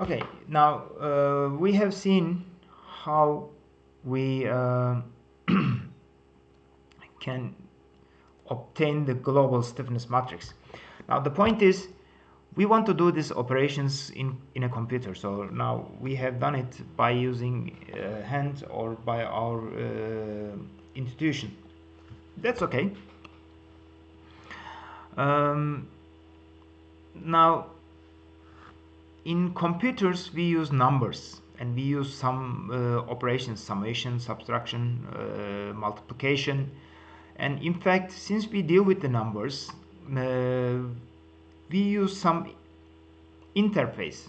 Okay, now we have seen how we can obtain the global stiffness matrix. Now the point is, we want to do these operations in a computer. So now we have done it by using hand or by our institution. That's okay. Now in computers we use numbers and we use some operations, summation, subtraction, multiplication, and in fact, since we deal with the numbers, we use some interface.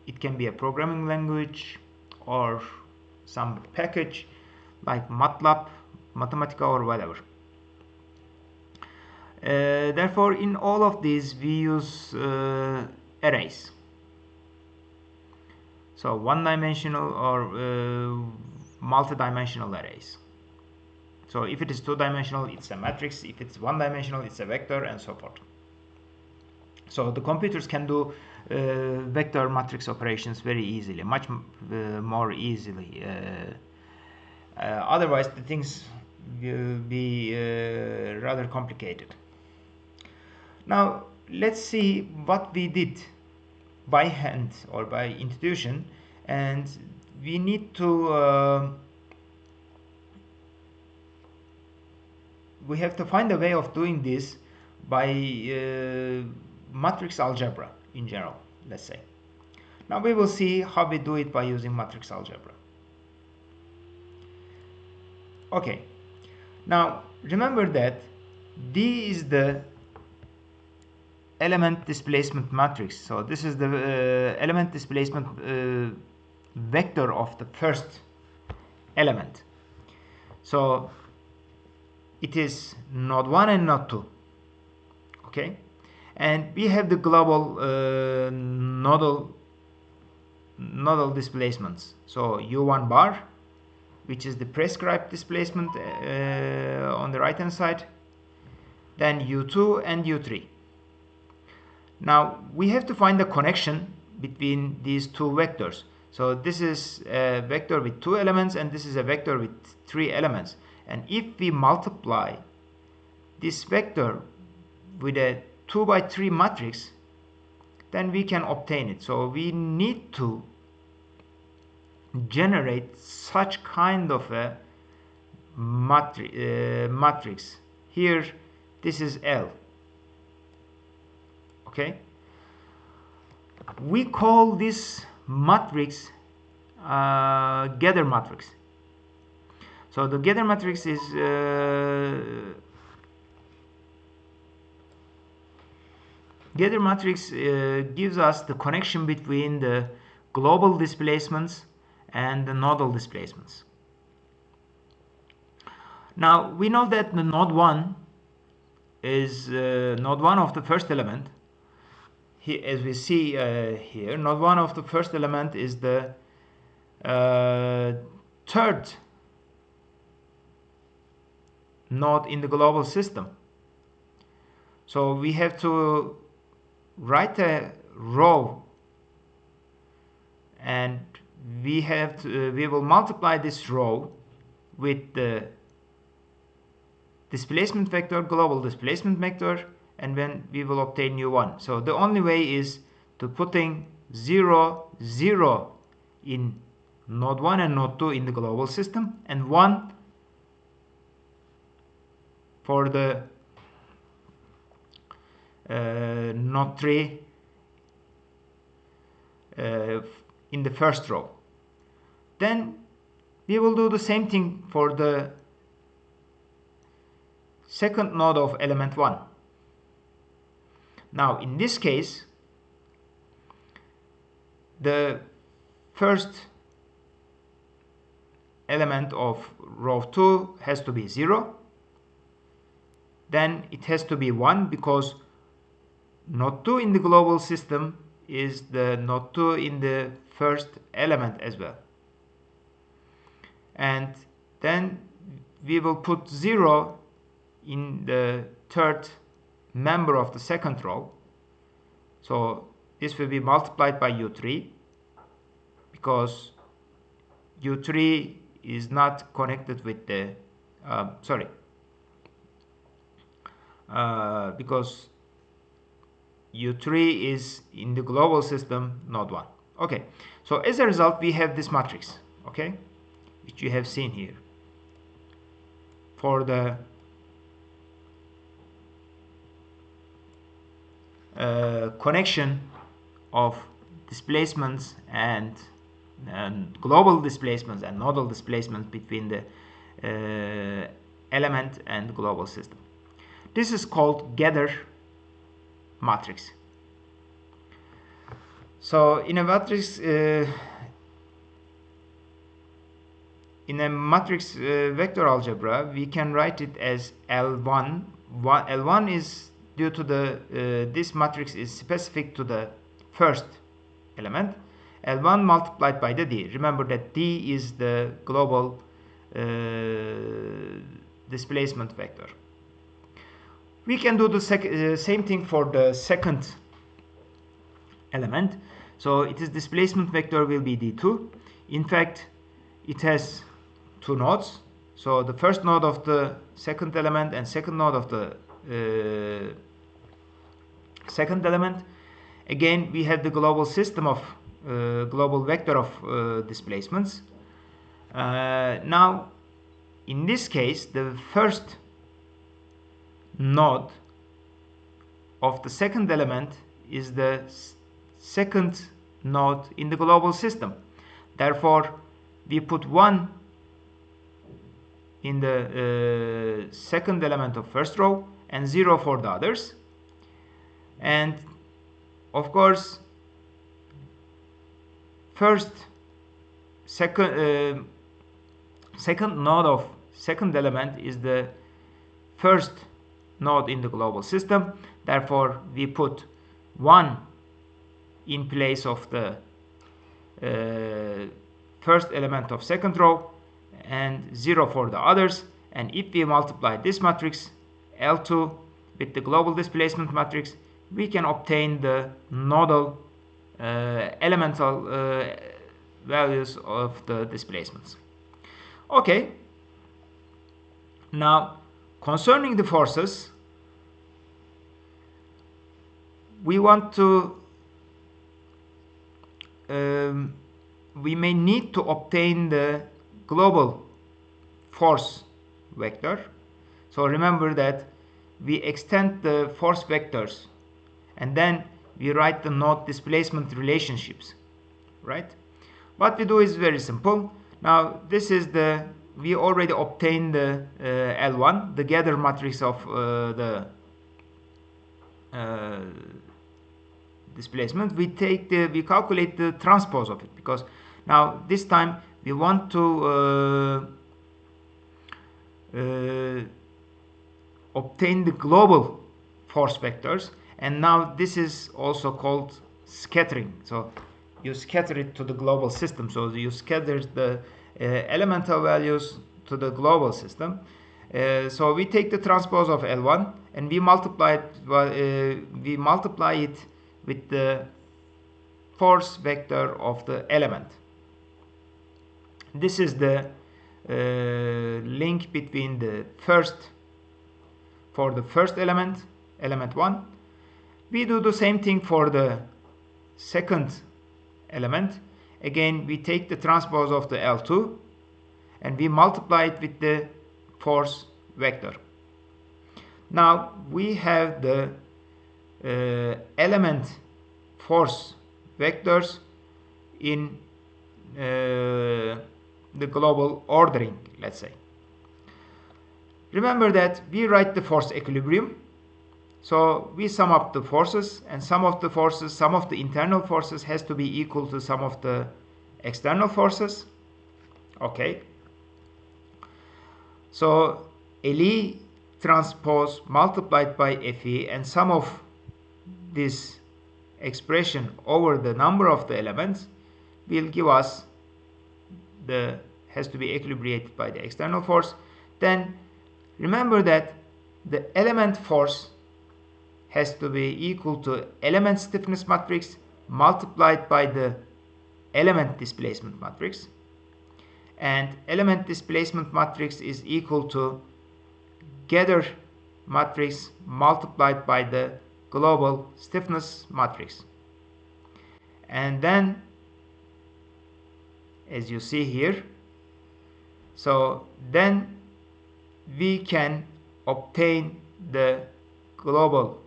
It can be a programming language or some package like MATLAB, Mathematica, or whatever. Therefore, in all of these we use arrays. So one-dimensional or multi-dimensional arrays. So if it is two-dimensional, it's a matrix. If it's one-dimensional, it's a vector, and so forth. So the computers can do vector matrix operations very easily, much more easily. Otherwise, the things will be rather complicated. Now, let's see what we did by hand or by institution, and we need to we have to find a way of doing this by matrix algebra in general, let's say. Now we will see how we do it by using matrix algebra. Okay, now remember that D is the element displacement matrix. So this is the element displacement vector of the first element. So it is node 1 and node 2. Okay, and we have the global nodal displacements. So u1 bar, which is the prescribed displacement on the right hand side, then u2 and u3. Now we have to find the connection between these two vectors. So this is a vector with 2 elements and this is a vector with 3 elements. And if we multiply this vector with a 2 by 3 matrix, then we can obtain it. So we need to generate such kind of a matrix. Here this is L. Okay, we call this matrix gather matrix. So the gather matrix is gives us the connection between the global displacements and the nodal displacements. Now we know that the node 1 is node 1 of the first element. Here, as we see here, node 1 of the first element is the third node in the global system. So we have to write a row, and we will multiply this row with the displacement vector, global displacement vector, and then we will obtain u1. So the only way is to putting 0, 0 in node 1 and node 2 in the global system, and 1 for the node 3 in the first row. Then we will do the same thing for the second node of element 1. Now in this case, the first element of row 2 has to be 0. Then it has to be 1 because node 2 in the global system is the node 2 in the first element as well. And then we will put 0 in the third member of the second row. So this will be multiplied by U3 because U3 is not connected with the because U3 is in the global system node 1. Okay, so as a result we have this matrix, okay, which you have seen here for the connection of displacements and global displacements and nodal displacements between the element and global system. This is called gather matrix. So in a matrix vector algebra, we can write it as L1. L1 is due to the this matrix is specific to the first element. L1 multiplied by the D. Remember that D is the global displacement vector. We can do the same thing for the second element. So its displacement vector will be D2. In fact, it has two nodes. So the first node of the second element and second node of the second element. Again, we have the global system of global vector of displacements. Now, in this case, the first node of the second element is the second node in the global system. Therefore, we put 1 in the second element of first row and 0 for the others. And of course, second node of second element is the first node in the global system. Therefore, we put 1 in place of the first element of second row and 0 for the others. And if we multiply this matrix L2 with the global displacement matrix, we can obtain the nodal elemental values of the displacements. Okay. Now, concerning the forces, we want to we may need to obtain the global force vector. So remember that we extend the force vectors and then we write the node displacement relationships, right? What we do is very simple. Now this is the, we already obtained the L1, the gather matrix of the displacement. We calculate the transpose of it, because now this time we want to obtain the global force vectors, and now this is also called scattering. So you scatter it to the global system. So you scatter the elemental values to the global system. So we take the transpose of L1 and we multiply it with the force vector of the element. This is the link between the first element, element 1. We do the same thing for the second element. Again, we take the transpose of the L2 and we multiply it with the force vector. Now we have the element force vectors in the global ordering, let's say. Remember that we write the force equilibrium. So we sum up the forces, and some of the internal forces has to be equal to some of the external forces. Okay. So LE transpose multiplied by FE, and sum of this expression over the number of the elements will give us the, has to be equilibrated by the external force. Then remember that the element force has to be equal to element stiffness matrix multiplied by the element displacement matrix, and element displacement matrix is equal to gather matrix multiplied by the global stiffness matrix. And then, as you see here, so then we can obtain the global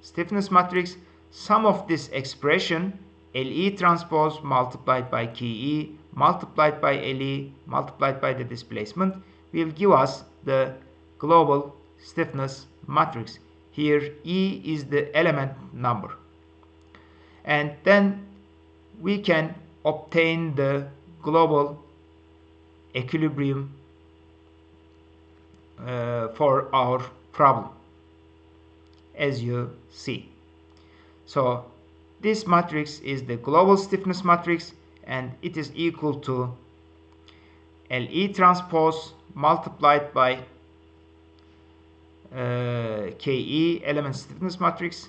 stiffness matrix. Sum of this expression, LE transpose multiplied by KE multiplied by LE multiplied by the displacement, will give us the global stiffness matrix. Here E is the element number. And then we can obtain the global equilibrium for our problem, as you see. So this matrix is the global stiffness matrix, and it is equal to LE transpose multiplied by KE element stiffness matrix.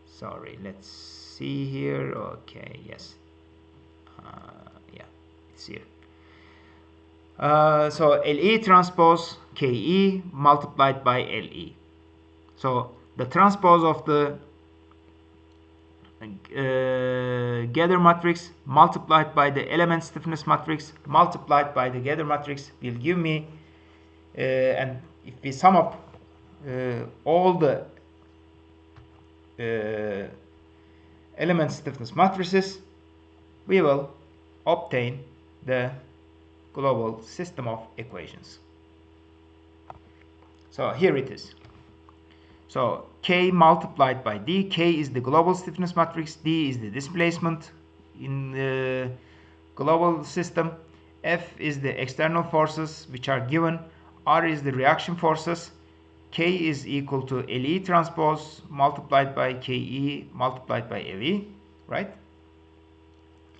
Sorry, let's see here. Okay, yes, yeah, it's here. So LE transpose KE multiplied by LE. So the transpose of the gather matrix multiplied by the element stiffness matrix multiplied by the gather matrix will give me, and if we sum up all the element stiffness matrices, we will obtain the global system of equations. So here it is. So K multiplied by D. K is the global stiffness matrix, D is the displacement in the global system, F is the external forces which are given, R is the reaction forces, K is equal to LE transpose multiplied by KE multiplied by LE, right?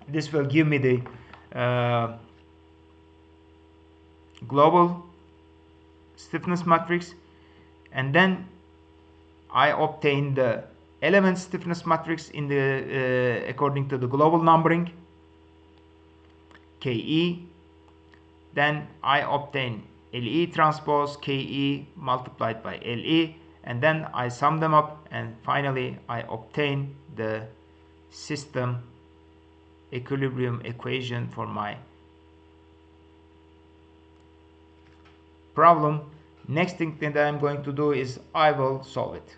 This will give me the global stiffness matrix, and then I obtain the element stiffness matrix in the according to the global numbering, KE. Then I obtain LE transpose KE multiplied by LE, and then I sum them up, and finally I obtain the system equilibrium equation for my problem. Next thing that I'm going to do is I will solve it.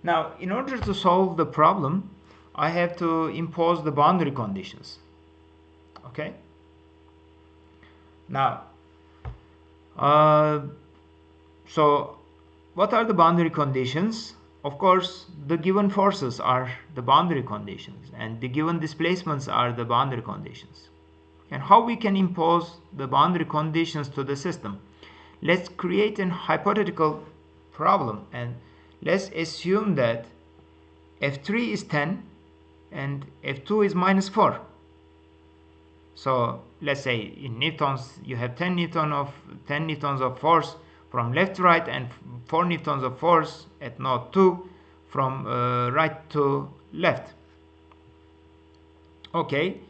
Now, in order to solve the problem, I have to impose the boundary conditions. Okay. Now, so what are the boundary conditions? Of course, the given forces are the boundary conditions, and the given displacements are the boundary conditions. And how we can impose the boundary conditions to the system? Let's create an hypothetical problem, and let's assume that F3 is 10 and F2 is minus 4. So let's say in newtons you have 10 newtons of force from left to right, and 4 newtons of force at node 2 from right to left. Okay,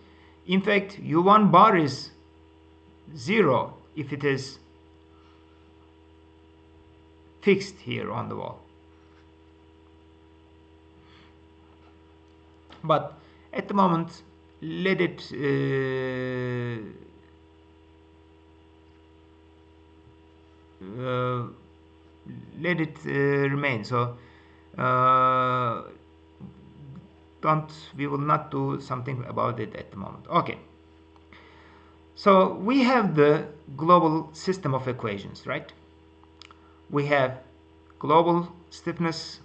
in fact U1 bar is 0 if it is fixed here on the wall. But at the moment, let it remain. So we will not do something about it at the moment. Okay. So we have the global system of equations, right? We have global stiffness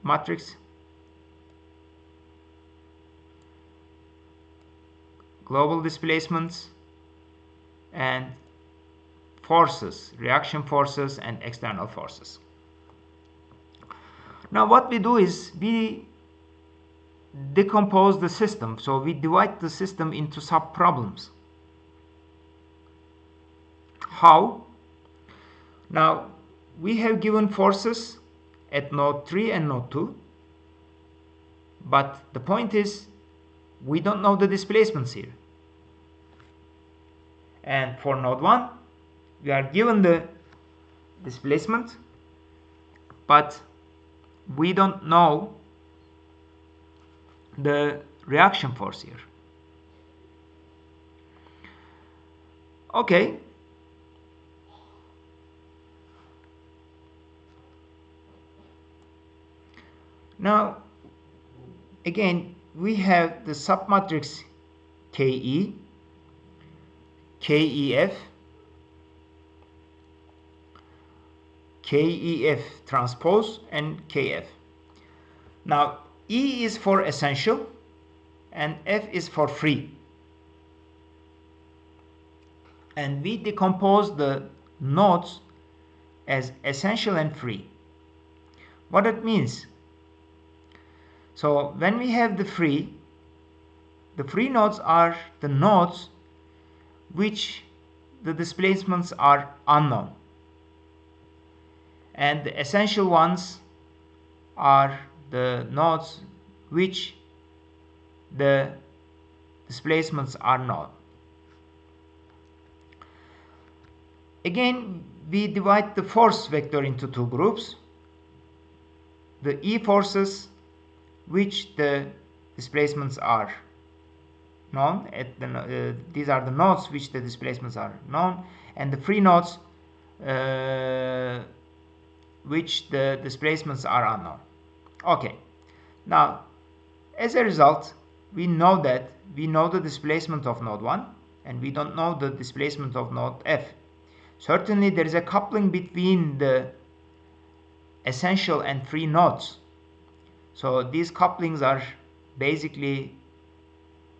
matrix, global displacements, and forces, reaction forces and external forces. Now what we do is we decompose the system. So we divide the system into sub-problems. How? Now we have given forces at node 3 and node 2, but the point is we don't know the displacements here. And for node 1 we are given the displacement, but we don't know the reaction force here. Okay. Now again we have the submatrix KE, KEF, KEF transpose and KF. Now E is for essential and F is for free. And we decompose the nodes as essential and free. What it means? So when we have the free nodes are the nodes which the displacements are unknown, and the essential ones are the nodes which the displacements are known. Again, we divide the force vector into two groups. The E forces, which the displacements are known, these are the nodes which the displacements are known, and the free nodes which the displacements are unknown. Okay, now as a result we know the displacement of node 1 and we don't know the displacement of node F. Certainly there is a coupling between the essential and free nodes. So these couplings are basically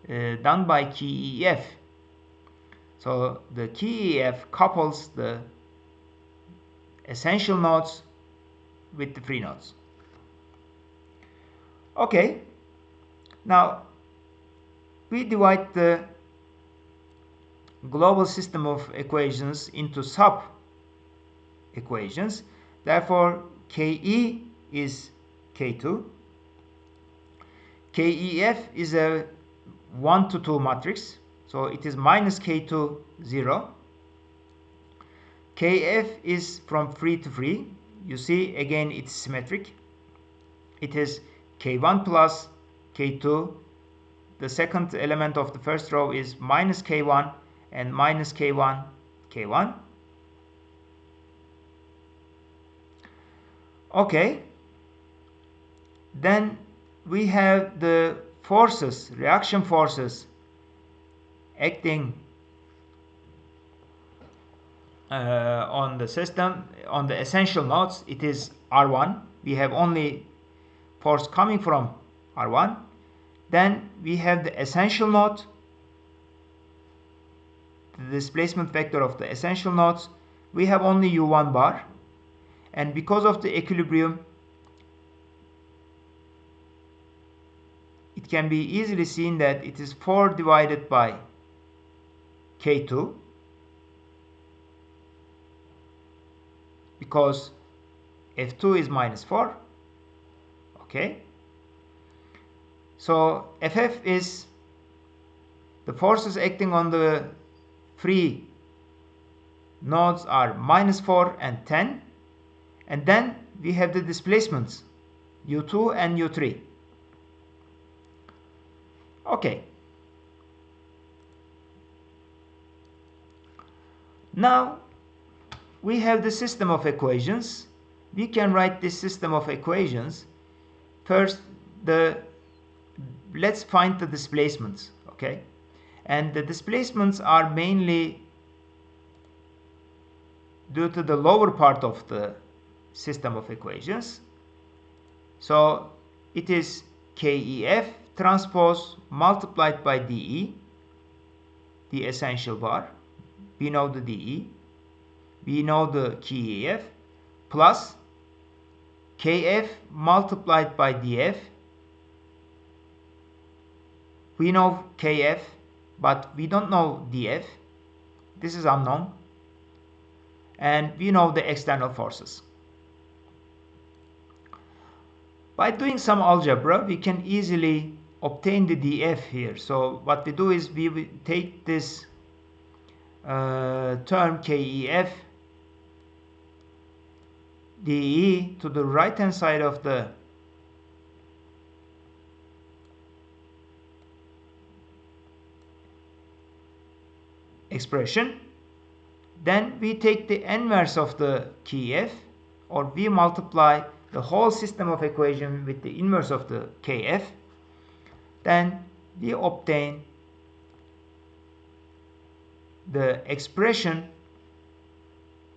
done by KEF. So the KEF couples the essential nodes with the free nodes. Okay, now we divide the global system of equations into sub equations. Therefore KE is K2, KEF is a 1 to 2 matrix, so it is minus K2 0. KF is from free to free. You see again it's symmetric. It is K1 plus K2. The second element of the first row is minus K1 and minus K1, K1. Okay. Then we have the forces, reaction forces acting on the system, on the essential nodes. It is R1. We have only force coming from R1. Then we have the essential node, the displacement vector of the essential nodes. We have only U1 bar, and because of the equilibrium it can be easily seen that it is 4 divided by K2, because F2 is minus 4. Okay, so FF is the forces acting on the free nodes are minus 4 and 10, and then we have the displacements U2 and U3. Okay, now we have the system of equations. We can write this system of equations. First, let's find the displacements. Okay, and the displacements are mainly due to the lower part of the system of equations. So it is KEF transpose multiplied by DE, the essential bar. We know the DE, we know the KEF, plus KF multiplied by DF. We know KF, but we don't know DF. This is unknown. And we know the external forces. By doing some algebra, we can easily obtain the df here. So what we do is we take this term kef de to the right hand side of the expression. Then we take the inverse of the kf, or we multiply the whole system of equation with the inverse of the kf. Then we obtain the expression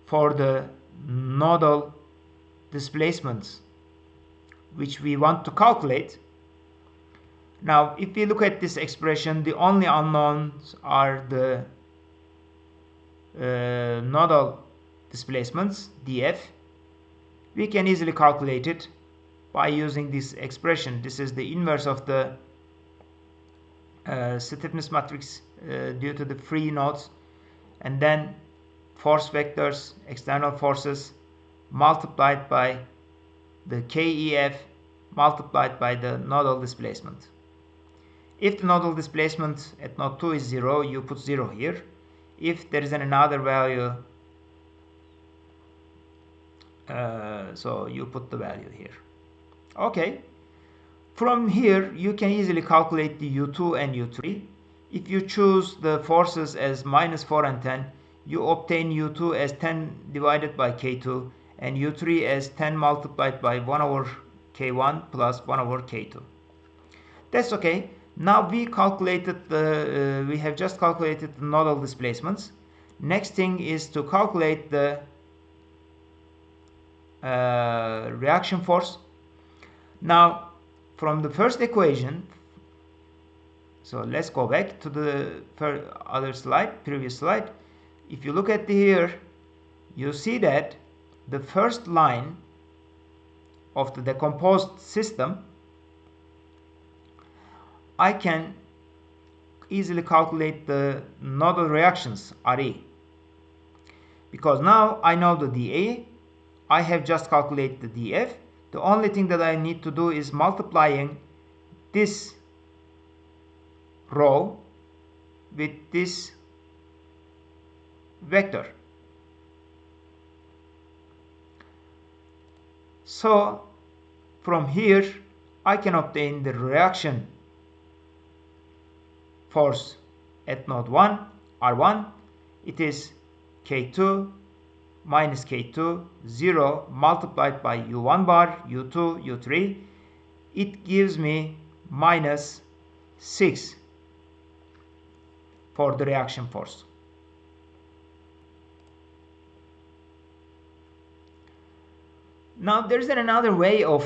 for the nodal displacements which we want to calculate. Now if we look at this expression, the only unknowns are the nodal displacements df. We can easily calculate it by using this expression. This is the inverse of the stiffness matrix due to the free nodes, and then force vectors, external forces, multiplied by the kef multiplied by the nodal displacement. If the nodal displacement at node 2 is 0, you put 0 here. If there is another value, so you put the value here. Okay. From here, you can easily calculate the U2 and U3. If you choose the forces as -4 and 10, you obtain U2 as 10 divided by K2 and U3 as 10 multiplied by 1 over K1 plus 1 over K2. That's okay. Now we calculated the, we have just calculated the nodal displacements. Next thing is to calculate the reaction force. Now from the first equation, so let's go back to the other slide, previous slide. If you look at here, you see that the first line of the decomposed system, I can easily calculate the nodal reactions RE, because now I know the dA, I have just calculated the dF. The only thing that I need to do is multiplying this row with this vector. So from here I can obtain the reaction force at node 1, R1. It is K2 minus K2, 0 multiplied by U1 bar, U2, U3. It gives me -6 for the reaction force. Now there is another way of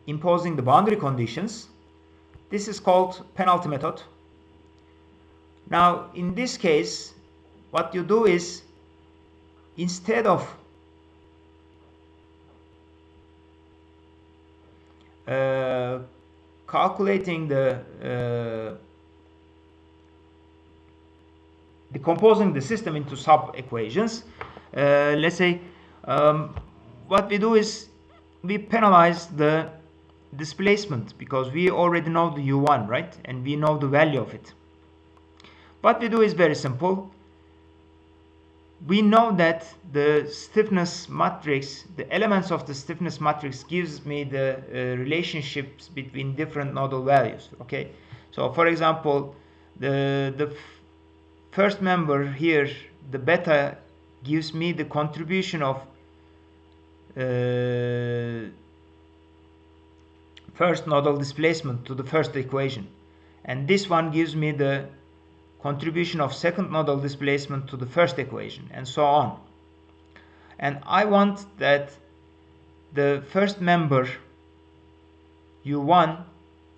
imposing the boundary conditions. This is called penalty method. Now in this case, what you do is, instead of calculating the decomposing the system into sub equations, let's say what we do is we penalize the displacement, because we already know the U1, right, and we know the value of it. What we do is very simple. We know that the stiffness matrix, the elements of the stiffness matrix, gives me the relationships between different nodal values. Okay, so for example, the first member here, the beta, gives me the contribution of first nodal displacement to the first equation, and this one gives me the contribution of second nodal displacement to the first equation, and so on. And I want that the first member U1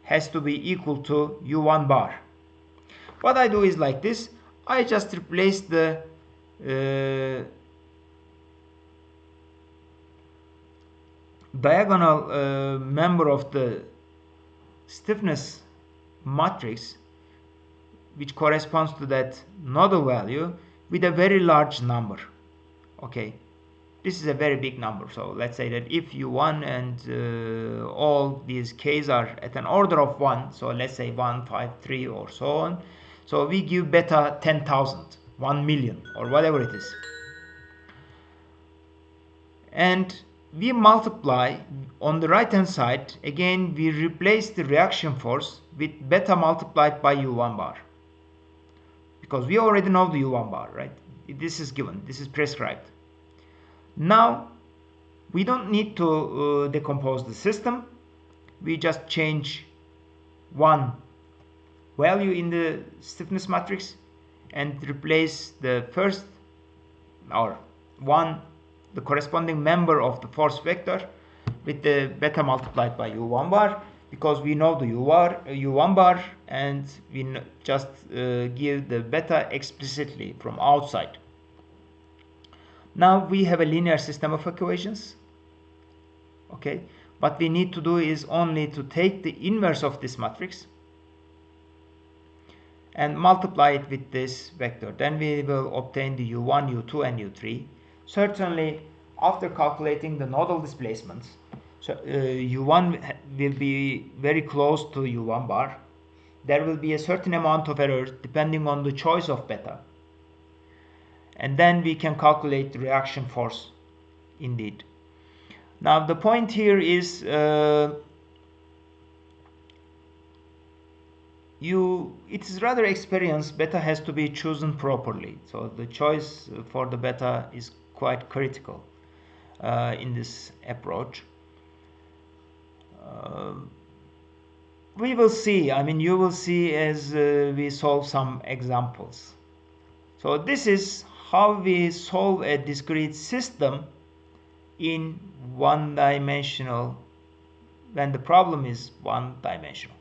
has to be equal to U1 bar. What I do is like this. I just replace the diagonal member of the stiffness matrix, which corresponds to that nodal value, with a very large number. Okay, this is a very big number. So let's say that if u1 and all these k's are at an order of 1, so let's say 1, 5, 3 or so on, so we give beta 10,000, 1 million or whatever it is, and we multiply on the right hand side. Again, we replace the reaction force with beta multiplied by u1 bar, because we already know the u1 bar, right? This is given, this is prescribed. Now we don't need to decompose the system. We just change one value in the stiffness matrix and replace the first, or one, the corresponding member of the force vector with the beta multiplied by u1 bar, because we know the u1 bar, and we just give the beta explicitly from outside. Now we have a linear system of equations. Okay, what we need to do is only to take the inverse of this matrix and multiply it with this vector. Then we will obtain the u1, u2 and u3. Certainly after calculating the nodal displacements, so u1 will be very close to u1 bar. There will be a certain amount of error depending on the choice of beta, and then we can calculate the reaction force indeed. Now the point here is it is rather experience. Beta has to be chosen properly, so the choice for the beta is quite critical in this approach. We will see, I mean you will see as we solve some examples. So this is how we solve a discrete system in one-dimensional, when the problem is one-dimensional.